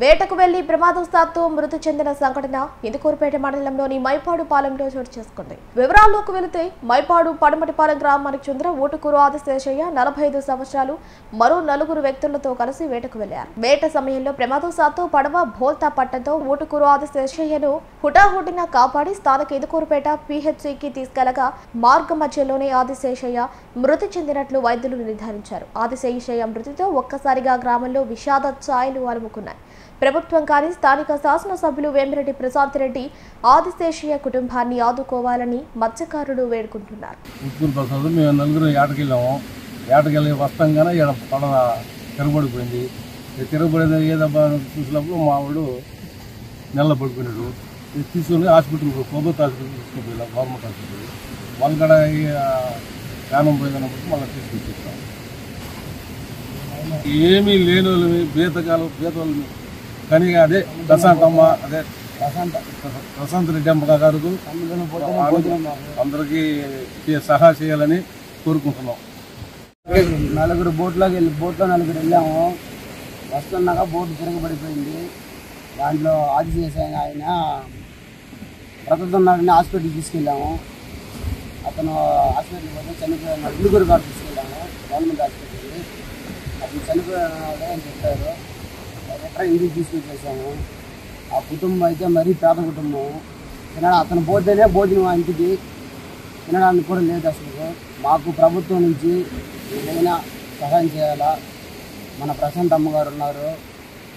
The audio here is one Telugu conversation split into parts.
వేటకు వెళ్లి ప్రమాదవశాత్తు మృతి చెందిన సంఘటన ఇందుకూరుపేట మండలంలోని మైపాడు పాలెంలో చోటు చేసుకుంది. వివరాల్లోకి వెళితే మైపాడు పడమటిపాలెం గ్రామానికి చెందిన ఊటుకూరు ఆదిశేషయ్య 45 సంవత్సరాలు మరో 4 వ్యక్తులతో కలిసి వేటకు వెళ్లారు. వేట సమయంలో ప్రమాదవశాత్తు పడవ బోల్తా పట్టడంతో ఊటుకూరు ఆదిశేషయ్యను హుటాహుటిన కాపాడి స్థానిక ఇందుకూరుపేట PHCకి తీసుకెళ్లగా మార్గ మధ్యలోనే ఆదిశేషయ్య మృతి చెందినట్లు వైద్యులు నిర్ధారించారు. ఆదిశేషయ్య మృతితో ఒక్కసారిగా గ్రామంలో విషాద ఛాయలు అలుముకున్నాయి. ప్రభుత్వం కానీ స్థానిక శాసనసభ్యులు వేమిరెడ్డి ప్రశాంత్ రెడ్డి ఆదిశేషయ్య కుటుంబాన్ని ఆదుకోవాలని మత్స్యకారులు వేడుకుంటున్నారు. ఏటకెళ్ళి వస్తాంగానే పడవ తిరగబడిపోయింది. తిరగబడేది ఏదబ్బా చూసినప్పుడు మా వాడు నెల పడిపోయినాడు. తీసుకుని హాస్పిటల్ ప్రభుత్వ హాస్పిటల్ తీసుకుపోయినా గవర్నమెంట్ హాస్పిటల్ వాళ్ళకడ ప్రాణం పోయిందన్నప్పుడు మళ్ళీ తీసుకొచ్చేస్తాం. ఏమీ లేని వాళ్ళని బీతవాళ్ళని కానీ అదే ప్రశాంతమ్మ అదే ప్రశాంత్ రెడ్డి అమ్మ గారు అందరికీ సహాయం చేయాలని కోరుకుంటున్నాం. నలుగురు బోట్లో 4 వెళ్ళాము. వస్తున్నాక బోటు తిరగబడిపోయింది. దాంట్లో ఆదిశేషయ్య ఆయన బ్రతుకుతున్నాడని హాస్పిటల్కి తీసుకెళ్ళాము. అతను హాస్పిటల్కి పోతే చనిపోయిన ఇందుకూరు గారు తీసుకెళ్ళాము గవర్నమెంట్ హాస్పిటల్కి. అతను చనిపోయినాడే అని చెప్పారు. ఎట్లా ఇంటికి తీసుకొచ్చేసాము. ఆ కుటుంబం అయితే మరీ పేద కుటుంబం. అతను పోతేనే భోజనం ఆ ఇంటికి తినడానికి కూడా లేదు అసలు. మాకు ప్రభుత్వం నుంచి ఏదైనా సహాయం చేయాలా. మన ప్రశాంత్ అమ్మగారు ఉన్నారు,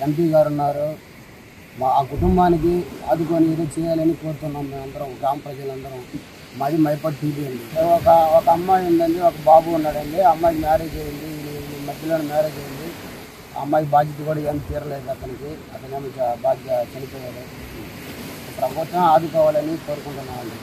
MP గారు ఉన్నారు. ఆ కుటుంబానికి ఆదుకొని ఏదో చేయాలని కోరుతున్నాం మేమందరం, గ్రామ ప్రజలందరం. మాది మైపాడు TB అండి. ఒక అమ్మాయి ఉందండి, ఒక బాబు ఉన్నాడండి. అమ్మాయికి మ్యారేజ్ అయింది, మధ్యలో మ్యారేజ్ అయింది. ఆ అమ్మాయి బాధ్యత కూడా ఏం తీరలేదు అతనికి. అతనేమో బాధ్యత చనిపోయాడు. ప్రభుత్వం ఆదుకోవాలని కోరుకుంటున్నామండి.